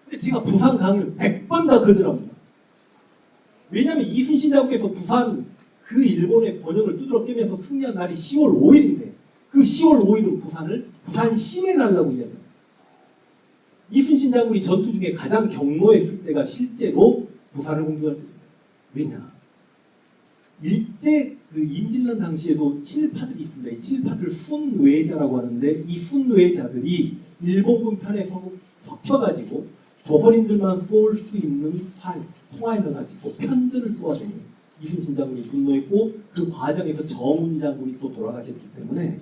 근데 제가 부산 강요를 100번 다 거절합니다. 왜냐하면 이순신 장군께서 부산 그 일본의 번영을 두드러 깨면서 승리한 날이 10월 5일인데 그 10월 5일은 부산 시내 날라고 이야기합니다. 이순신 장군이 전투 중에 가장 경노했을 때가 실제로 부산을 공격할 때입니다. 왜냐? 일제 그 임진왜란 당시에도 친일파들이 있습니다. 이 친일파들을 순외자라고 하는데 이 순외자들이 일본군 편에 섞여가지고 조선인들만 쏠 수 있는 통화에 가지고 편전을 쏘아대니 이순신 장군이 분노했고 그 과정에서 정훈 장군이 또 돌아가셨기 때문에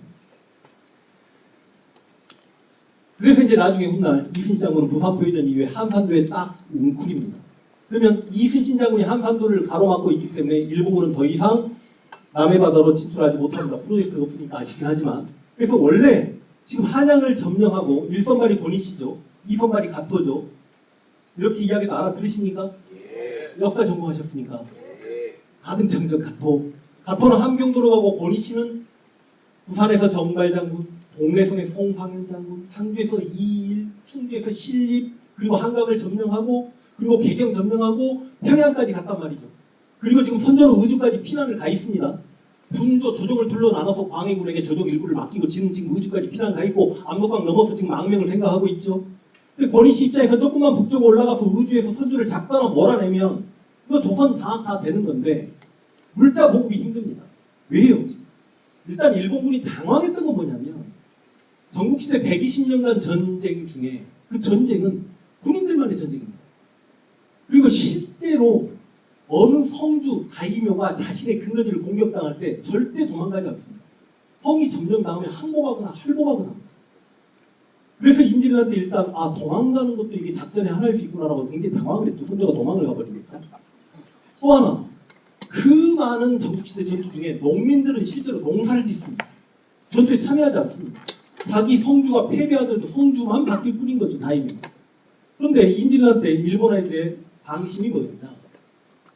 그래서 이제 나중에 훗날 이순신 장군은 부산포위전 이후에 한산도에 딱 웅크립니다. 그러면 이순신 장군이 한산도를 가로막고 있기 때문에 일본군은 더 이상 남해 바다로 진출하지 못합니다. 프로젝트가 없으니까 아쉽긴 하지만 그래서 원래 지금 한양을 점령하고 1선발이 고니시죠. 2선발이 가토죠. 이렇게 이야기도 알아들으십니까? 역사 전공하셨으니까. 가등청정 가토. 가토는 함경도로 가고 고니시는 부산에서 정발 장군, 동래성의 송상현 장군, 상주에서 이일, 충주에서 신립, 그리고 한강을 점령하고 그리고 개경 점령하고 평양까지 갔단 말이죠. 그리고 지금 선전후 의주까지 피난을 가 있습니다. 군조 조정을 둘러 나눠서 광해군에게 조정 일부를 맡기고 지금 의주까지 피난 가 있고 압록강 넘어서 지금 망명을 생각하고 있죠. 근데 권희씨 입장에서 조금만 북쪽으로 올라가서 의주에서 선주를 잡거나 몰아내면 이거 조선 장악 다 되는 건데 물자 보급이 힘듭니다. 왜요? 일단 일본군이 당황했던 건 뭐냐면 전국시대 120년간 전쟁 중에 그 전쟁은 군인들만의 전쟁입니다. 그리고 실제로 어느 성주 다이묘가 자신의 근거지를 공격당할 때 절대 도망가지 않습니다. 성이 점령당하면 항복하거나 할복하거나 합니다. 그래서 임진왜란 때 일단 도망가는 것도 이게 작전의 하나일 수 있구나라고 굉장히 당황을 했죠. 선조가 도망을 가버리니까. 또 하나 그 많은 전국시대 전투 중에 농민들은 실제로 농사를 짓습니다. 전투에 참여하지 않습니다. 자기 성주가 패배하더라도 성주만 바뀔 뿐인 거죠. 다이묘. 그런데 임진왜란 때 일본에 대해 방심이 뭐였냐?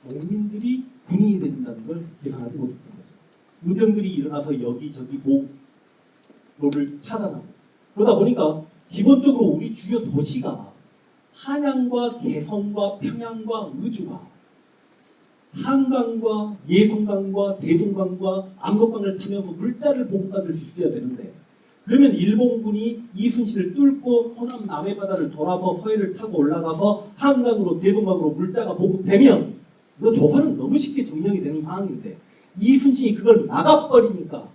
농민들이 군인이 된다는 걸 계산하지 못했던 거죠. 의병들이 일어나서 여기저기 목로를 차단하고 그러다 보니까 기본적으로 우리 주요 도시가 한양과 개성과 평양과 의주가 한강과 예성강과 대동강과 압록강을 타면서 물자를 보급받을 수 있어야 되는데 그러면 일본군이 이순신을 뚫고 호남 남해바다를 돌아서 서해를 타고 올라가서 한강으로 대동강으로 물자가 보급되면 이거 조선은 너무 쉽게 점령이 되는 상황인데 이순신이 그걸 막아버리니까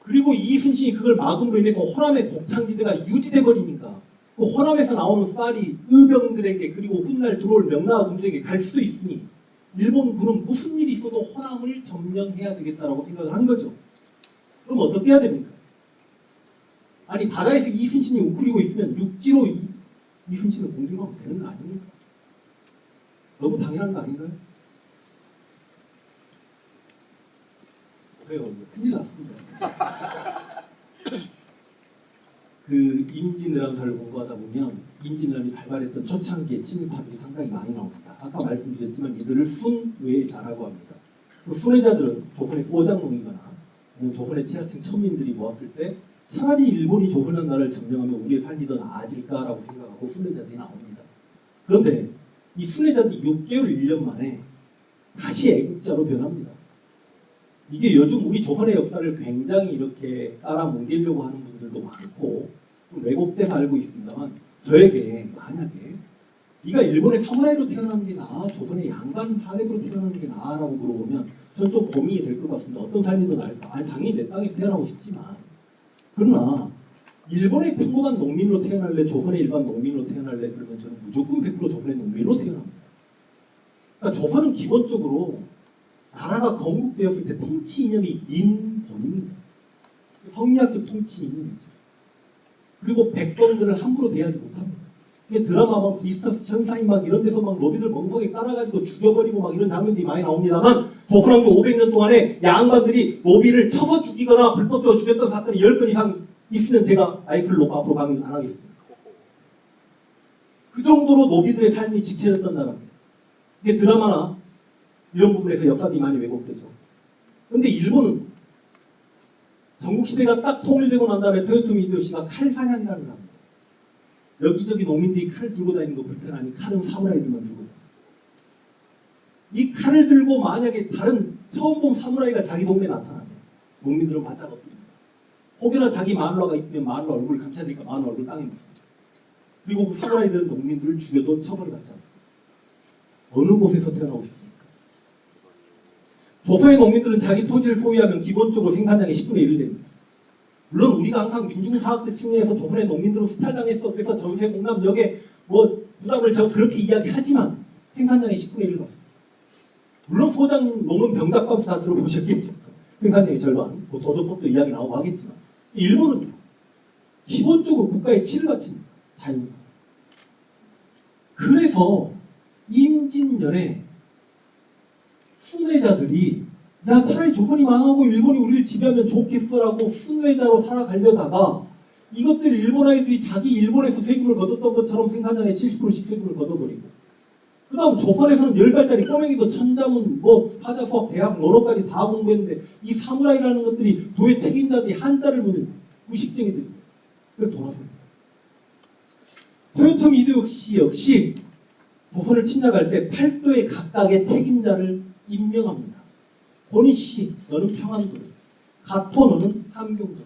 그리고 이순신이 그걸 막음으로 인해서 호남의 곡창지대가 유지돼 버리니까 그 호남에서 나오는 쌀이 의병들에게 그리고 훗날 들어올 명나라 군들에게 갈 수도 있으니 일본군은 무슨 일이 있어도 호남을 점령해야 되겠다라고 생각을 한 거죠. 그럼 어떻게 해야 됩니까? 아니 바다에서 이순신이 우크리고 있으면 육지로 이순신을 공격하면 되는 거 아닙니까? 너무 당연한 거 아닌가요? 그래요. 큰일 났습니다. 그 임진왜란사를 공부하다 보면 임진왜란이 발발했던 초창기의 친일파들이 상당히 많이 나옵니다. 아까 말씀드렸지만 이들을 순외자라고 합니다. 그 순외자들은 조선의 소장농이거나 아니면 조선의 지하층 천민들이 모았을 때 차라리 일본이 조선한 나라를 점령하면 우리의 삶이 더 나아질까라고 생각하고 순회자들이 나옵니다. 그런데 이 순회자들이 6개월 1년 만에 다시 애국자로 변합니다. 이게 요즘 우리 조선의 역사를 굉장히 이렇게 깔아뭉개려고 하는 분들도 많고 왜곡돼서 알고 있습니다만 저에게 만약에 네가 일본의 사무라이로 태어나는 게 나아 조선의 양반 사대부로 태어나는 게 나아라고 물어보면 전 좀 고민이 될 것 같습니다. 어떤 삶이 더 나을까? 아니 당연히 내 땅에서 태어나고 싶지만 그러나 일본의 평범한 농민으로 태어날래 조선의 일반 농민으로 태어날래 그러면 저는 무조건 100% 조선의 농민으로 태어납니다. 그러니까 조선은 기본적으로 나라가 건국되었을 때 통치 이념이 민본입니다. 성리학적 통치 이념이죠. 그리고 백성들을 함부로 대하지 못합니다. 이게 드라마 막 미스터 천사인 막 이런 데서 막 노비들 멍석에 깔아가지고 죽여버리고 막 이런 장면들이 많이 나옵니다만 조선왕조 500년 동안에 양반들이 노비를 쳐서 죽이거나 불법적으로 죽였던 사건이 10건 이상 있으면 제가 마이크를 놓고 앞으로 강의 안 하겠습니다. 그 정도로 노비들의 삶이 지켜졌던 나라입니다. 이게 드라마나 이런 부분에서 역사들이 많이 왜곡되죠. 그런데 일본은 전국시대가 딱 통일되고 난 다음에 토요토미 히데요시가 칼사냥이라는 걸 합니다. 여기저기 농민들이 칼 들고 다니는 거 불편하니 칼은 사무라이들만 들고 다닙니다. 이 칼을 들고 만약에 다른 처음 본 사무라이가 자기 동네에 나타나면 농민들은 바짝 엎드립니다. 혹여나 자기 마누라가 있으면 마누라 얼굴을 감싸니까 마누라 얼굴 땅에 묻습니다. 그리고 그 사무라이들은 농민들을 죽여도 처벌을 받지 않습니다. 어느 곳에서 태어나고 싶습니까? 조선의 농민들은 자기 토지를 소유하면 기본적으로 생산량의 10분의 1을 냅니다. 물론 우리가 항상 민중사학적 측면에서 조선의 농민들은 수탈당했어 그래서 전세 공납력에 뭐 부담을 저 그렇게 이야기하지만 생산량의 10분의 1을 받습니다. 물론 소장 농은 병작방수 다 들어보셨겠죠. 생산량의 절반, 뭐 도저법도 이야기 나오고 하겠지만 일본은 기본적으로 국가의 치를 바칩니다. 자유. 그래서 임진년에 순회자들이 야 차라리 조선이 망하고 일본이 우리를 지배하면 좋겠어라고 순회자로 살아가려다가 이것들 일본 아이들이 자기 일본에서 세금을 거뒀던 것처럼 생산량의 70%씩 세금을 걷어버리고 그 다음 조선에서는 10살짜리 꼬맹이도 천자문, 뭐 사자수학, 대학, 논어까지 다 공부했는데 이 사무라이라는 것들이 도의 책임자들이 한자를 보는 무식쟁이들입니다. 그래서 돌아섭니다. 토요토미 히데요시 역시 조선을 침략할 때 팔도의 각각의 책임자를 임명합니다. 고니씨 너는 평안도를, 가토 너는 함경도를.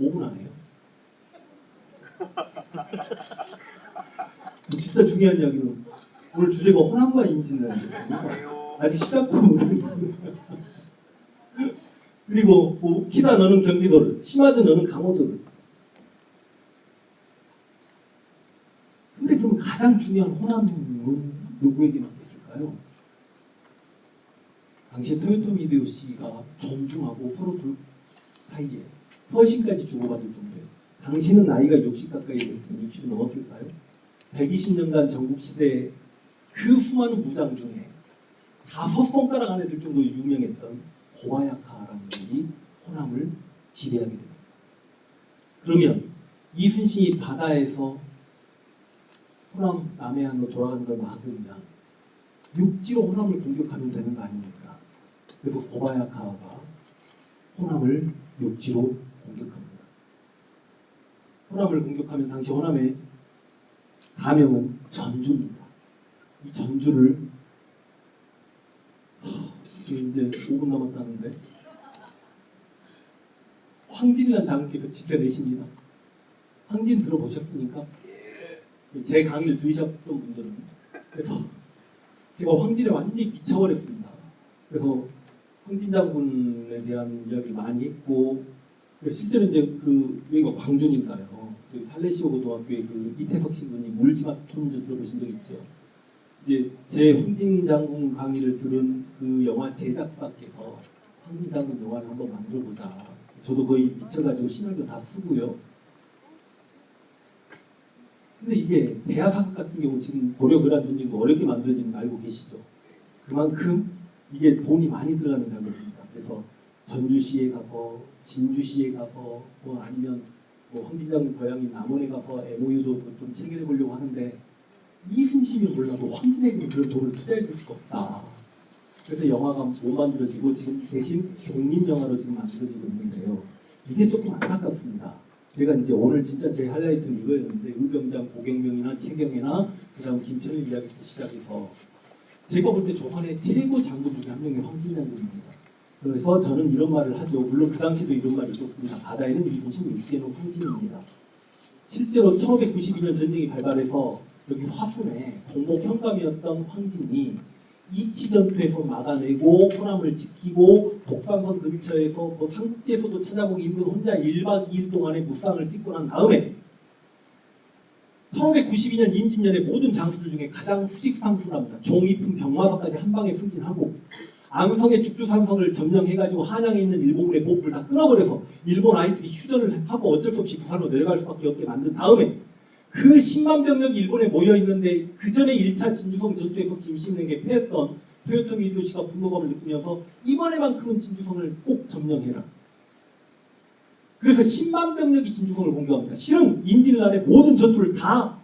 5분 안 해요. 진짜 중요한 이야기는 오늘 주제가 호남과 임진왜란이에요. 아직 시작도 못했는데. 그리고 뭐, 키다 너는 경기도를, 시마즈 너는 강호도를. 근데 그럼 가장 중요한 호남은 누구에게 맡겼을까요? 당시 토요토미 히데요시가 존중하고 서로 둘 사이에 서신까지 주고받을 정도예요. 당신은 나이가 60 가까이 됐지만 60이 넘었을까요? 120년간 전국시대 그 수많은 무장 중에 5손가락 안에 들 정도로 유명했던 고와야카라는 분이 호남을 지배하게 됩니다. 그러면 이순신이 바다에서 호남 남해안으로 돌아가는 걸 막으면 육지로 호남을 공격하면 되는 거 아닙니까? 그래서 고바야카가 호남을 육지로 공격합니다. 호남을 공격하면 당시 호남의 가명은 전주입니다. 이 전주를 지금 이제 5분 남았다는데 황진이라는 장군께서 지켜내십니다. 황진 들어보셨습니까? 제 강의를 들으셨던 분들은 그래서 제가 황진에 완전히 미쳐버렸습니다. 그래서 황진 장군에 대한 이야기를 많이 했고 실제로 이제 그 여기가 광주니까요. 그 살레시오 고등학교의 그 이태석 신부님 물지맛 톤즈 들어보신 적 있죠? 이제 제 황진 장군 강의를 들은 그 영화 제작사께서 황진 장군 영화를 한번 만들어보자. 저도 거의 미쳐가지고 시나리오 다 쓰고요. 근데 이게 대하사극 같은 경우 지금 고려그란 전쟁도 어렵게 만들어지는 거 알고 계시죠? 그만큼 이게 돈이 많이 들어가는 작업입니다. 그래서 전주시에 가서 진주시에 가서 뭐 아니면 뭐 황진장 고향인 남원에 가서 MOU도 좀 체결해 보려고 하는데 이순신이 몰라도 황진에게는 그런 돈을 투자해 줄 수가 없다. 그래서 영화가 못 만들어지고 지금 대신 독립 영화로 지금 만들어지고 있는데요. 이게 조금 안타깝습니다. 제가 이제 오늘 진짜 제 하이라이트는 이거였는데 의병장 고경명이나 최경애나 그다음 김천일 이야기부터 시작해서 제가 볼 때 조선의 최고 장군 중에 한 명이 황진장군입니다. 그래서 저는 이런 말을 하죠. 물론 그 당시도 이런 말이 있었습니다. 바다에는 이순신, 육지에는 황진입니다. 실제로 1592년 전쟁이 발발해서 여기 화순에 동목 현감이었던 황진이 이치전투에서 막아내고 호남을 지키고 독산선 근처에서 뭐 상국지에서도 찾아보기 힘든 혼자 1박 2일 동안의 무쌍을 찍고 난 다음에 1592년 임진년의 모든 장수들 중에 가장 수직상수랍니다. 종이품 병마석까지 한 방에 승진하고 암성의 죽주산성을 점령해가지고 한양에 있는 일본군의 보급을 다 끊어버려서 일본 아이들이 휴전을 하고 어쩔 수 없이 부산으로 내려갈 수밖에 없게 만든 다음에 그 10만 병력이 일본에 모여있는데 그 전에 1차 진주성 전투에서 김신에게 패했던 토요토미 히데요시가 분노감을 느끼면서 이번에만큼은 진주성을 꼭 점령해라. 그래서 10만 병력이 진주성을 공격합니다. 실은 임진왜란의 모든 전투를 다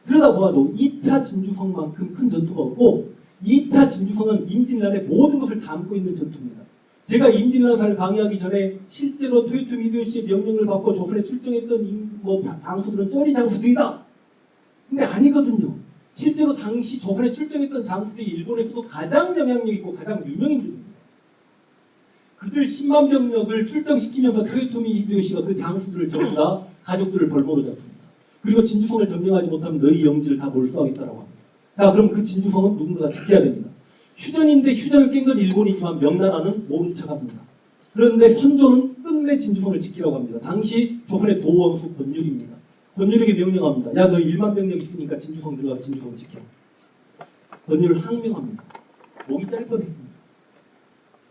들여다보아도 2차 진주성만큼 큰 전투가 없고 2차 진주성은 임진왜란의 모든 것을 담고 있는 전투입니다. 제가 임진왜란사를 강의하기 전에 실제로 토요토미 히데요시의 명령을 받고 조선에 출정했던 장수들은 쩌리 장수들이다. 근데 아니거든요. 실제로 당시 조선에 출정했던 장수들이 일본에서도 가장 영향력 있고 가장 유명인들입니다. 그들 10만 병력을 출정시키면서 토요토미 히데요시가 그 장수들을 전부 다 가족들을 벌모로 잡습니다. 그리고 진주성을 점령하지 못하면 너희 영지를 다 몰수하겠다라고 합니다. 자, 그럼 그 진주성은 누군가가 지켜야 됩니다. 휴전인데 휴전을 깬 건 일본이지만 명나라는 모른 척합니다. 그런데 선조는 끝내 진주성을 지키라고 합니다. 당시 조선의 도원수 권율입니다. 권율에게 명령합니다. 야, 너 1만 병력 있으니까 진주성 들어가서 진주성 지켜. 권율을 항명합니다. 목이 짧 뻔했습니다.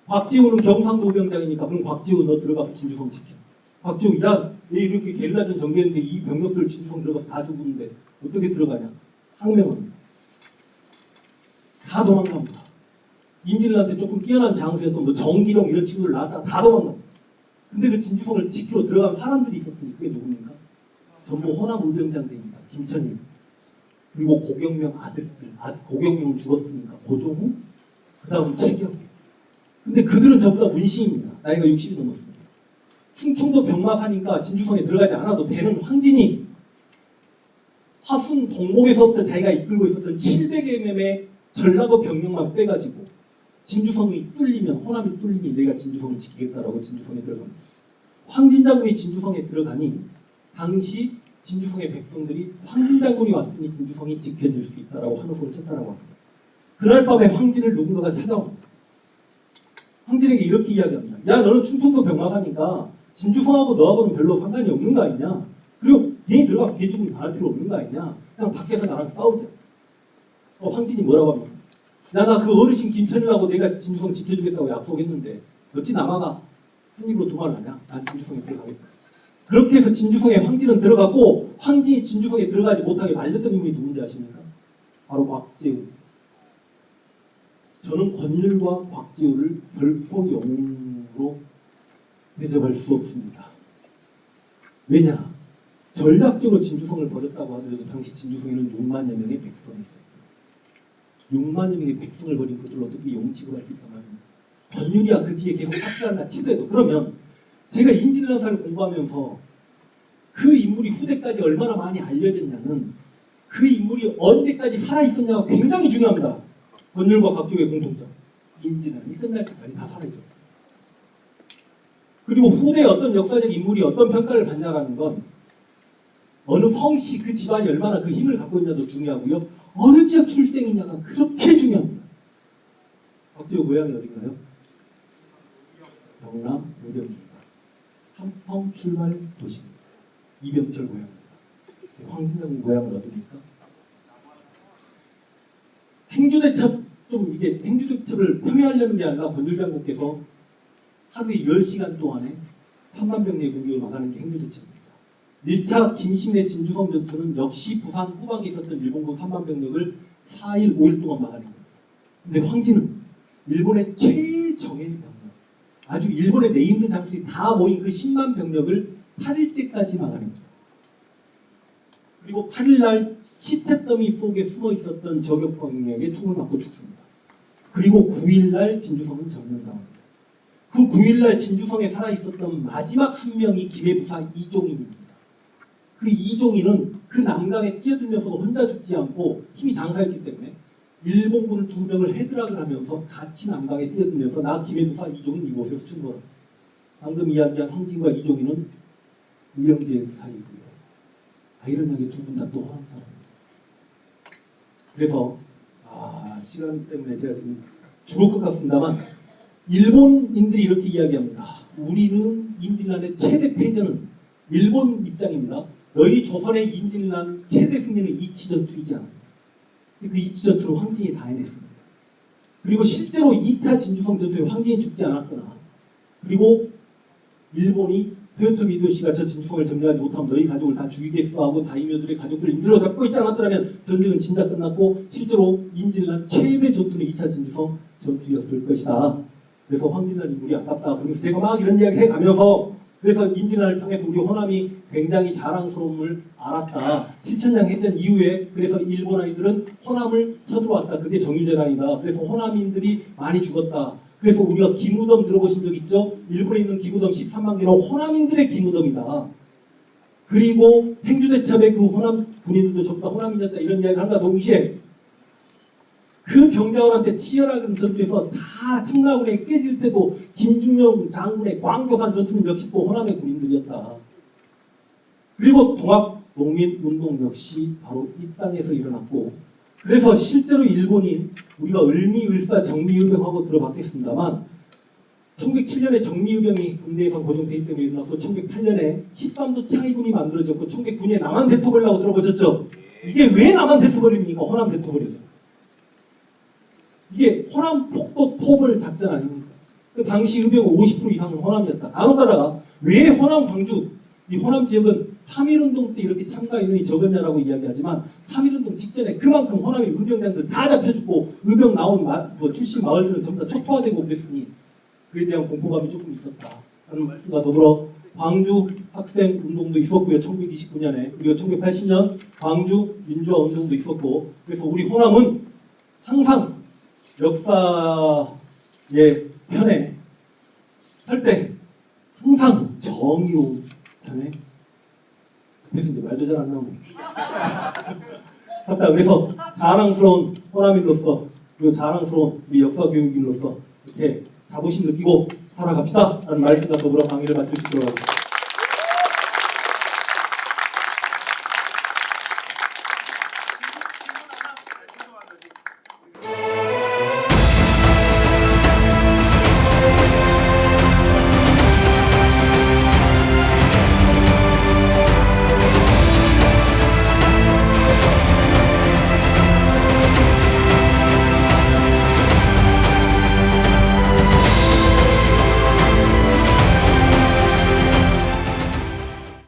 곽지우는 경상도 병장이니까 그럼 곽지우 너 들어가서 진주성 지켜. 곽지우 야, 얘 이렇게 게릴라전 전개했는데 이 병력들 진주성 들어가서 다 죽었는데 어떻게 들어가냐. 항명합니다. 다 도망갑니다. 임진왜란 때 조금 뛰어난 장수였던 뭐 정기룡 이런 친구들 나왔다 다 도망갑니다. 근데 그 진주성을 지키러 들어간 사람들이 있었으니 그게 누굽니까? 전부 호남 의병장대입니다. 김천일 그리고 고경명 아들들. 고경명은 죽었으니까 고종후 그 다음 최경. 근데 그들은 전부 다 문신입니다. 나이가 60이 넘었습니다. 충청도 병마사니까 진주성에 들어가지 않아도 되는 황진이 화순 동목에서부터 자기가 이끌고 있었던 700mm의 전라도 병력만 빼가지고 진주성이 뚫리면 호남이 뚫리니 내가 진주성을 지키겠다라고 진주성에 들어갑니다. 황진장군이 진주성에 들어가니 당시 진주성의 백성들이 황진장군이 왔으니 진주성이 지켜질 수 있다라고 한호소를 쳤다라고 합니다. 그날 밤에 황진을 누군가가 찾아옵니다. 황진에게 이렇게 이야기합니다. 야, 너는 충청도 병마사니까 진주성하고 너하고는 별로 상관이 없는 거 아니냐? 그리고 괜히 들어가서 개죽음을 당할 필요 없는 거 아니냐? 그냥 밖에서 나랑 싸우자. 황진이 뭐라고 합니까? 나 그 어르신 김천일하고 내가 진주성 지켜주겠다고 약속했는데 어찌 남아가 한 입으로 두 말 하냐? 난 진주성에 들어가겠다. 그렇게 해서 진주성에 황진은 들어갔고 황진이 진주성에 들어가지 못하게 말렸던 인물이 누군지 아십니까? 바로 곽지우. 저는 권율과 곽지우를 결코 영웅으로 대접할 수 없습니다. 왜냐? 전략적으로 진주성을 버렸다고 하더라도 당시 진주성에는 6만여 명의 백성이 있어요. 6만여 명의 백성을 버린 그들을 어떻게 용치고 할 수 있단 말입니다. 권율이야 그 뒤에 계속 탑승한다 치더라도 그러면 제가 임진왜란사를 공부하면서 그 인물이 후대까지 얼마나 많이 알려졌냐는 그 인물이 언제까지 살아있었냐가 굉장히 중요합니다. 권율과 곽지우의 공통점. 임진왜란이 끝날 때까지 다 살아있었어요. 그리고 후대의 어떤 역사적 인물이 어떤 평가를 받냐라는 건 어느 성씨 그 집안이 얼마나 그 힘을 갖고 있냐도 중요하고요. 어느 지역 출생이냐가 그렇게 중요합니다. 곽지우 고향이 어딘가요? 경남 의령입니다. 삼성 출발 도시입니다. 이병철 고향입니다. 황진장 고향은 어디입니까? 행주대첩 좀 이게 행주대첩을 폄훼하려는 게 아니라 권율장군께서 하루에 10시간 동안에 3만 병력의 공격을 막아낸 게 행주대첩입니다. 1차 김신의 진주성 전투는 역시 부산 후방에 있었던 일본군 3만 병력을 4일, 5일 동안 막아낸 겁니다. 근데 황진은 일본의 최정예 병력, 아주 일본의 네임드 장수들이 다 모인 그 10만 병력을 8일째까지 막아냅니다. 그리고 8일날 시체 더미 속에 숨어 있었던 저격 병력에 총을 맞고 죽습니다. 그리고 9일날 진주성은 점령당합니다. 그 9일날 진주성에 살아있었던 마지막 한 명이 김해부사 이종인입니다. 그 이종인은 그 남강에 뛰어들면서도 혼자 죽지 않고 힘이 장사였기 때문에 일본군을 2명을 헤드락을 하면서 같이 남강에 뛰어들면서 나 김해부사 이종인 이곳에서 충돌. 방금 이야기한 황진과 이종인은 유영재 사이고요. 아이러니하게 두 분 다 또 호남 사람입니다. 그래서 시간 때문에 제가 지금 죽을 것 같습니다만 일본인들이 이렇게 이야기합니다. 우리는 임진란의 최대 패전은 일본 입장입니다. 너희 조선의 임진란 최대 승리는 이치전투이지 않습니다. 그 이치전투로 황진이 다 해냈습니다. 그리고 실제로 2차 진주성 전투에 황진이 죽지 않았거나 그리고 일본이 토요토미 히데요시가 저 진주성을 점령하지 못하면 너희 가족을 다 죽이겠어 하고 다이묘들의 가족들을 인질로 잡고 있지 않았더라면 전쟁은 진짜 끝났고 실제로 임진란 최대 전투는 2차 진주성 전투였을 것이다. 그래서 황진란 인물이 아깝다. 그러면서 제가 막 이런 이야기 해가면서 그래서 임진란을 통해서 우리 호남이 굉장히 자랑스러움을 알았다. 실천량 해전 이후에 그래서 일본 아이들은 호남을 쳐들어왔다. 그게 정유재란이다. 그래서 호남인들이 많이 죽었다. 그래서 우리가 기무덤 들어보신 적 있죠? 일본에 있는 기무덤 13만 개는 호남인들의 기무덤이다. 그리고 행주대첩에 그 호남 군인들도 전부 다 호남인이었다. 이런 이야기를 한다 동시에 그 병자호란때 치열한 전투에서 다 청라군에 깨질 때도 김중령 장군의 광교산 전투는 역시 또 호남의 군인들이었다. 그리고 동학농민운동 역시 바로 이 땅에서 일어났고 그래서 실제로 일본이 우리가 을미을사 정미의병하고 들어봤겠습니다만 1907년에 정미의병이 군대에서 고정되기 때문에 일어났고 1908년에 13도 창의군이 만들어졌고 1909년에 남한 대토벌이라고 들어보셨죠? 이게 왜 남한 대토벌입니까? 호남 대토벌이죠. 이게 호남 폭도 토벌 작전 아닙니까? 그 당시 의병은 50% 이상은 호남이었다. 간혹가다가 왜 호남 광주 이 호남 지역은 3.1운동 때 이렇게 참가 인원이 적었냐라고 이야기하지만 3.1운동 직전에 그만큼 호남의 의병장들 다 잡혀 죽고 의병 나온 출신 마을들은 전부 다 초토화되고 그랬으니 그에 대한 공포감이 조금 있었다. 라는 말씀과 더불어 광주 학생 운동도 있었고요. 1929년에 그리고 1980년 광주 민주화 운동도 있었고 그래서 우리 호남은 항상 역사의 편에 설 때 항상 정의로운 편에 그래서 이제 말도 잘 안 나오네. 맞다. 그래서 자랑스러운 호남인으로서 그리고 자랑스러운 우리 역사 교육인으로서 이렇게 자부심 느끼고 살아갑시다 라는 말씀과 더불어 강의를 마칠 수 있도록 하겠습니다.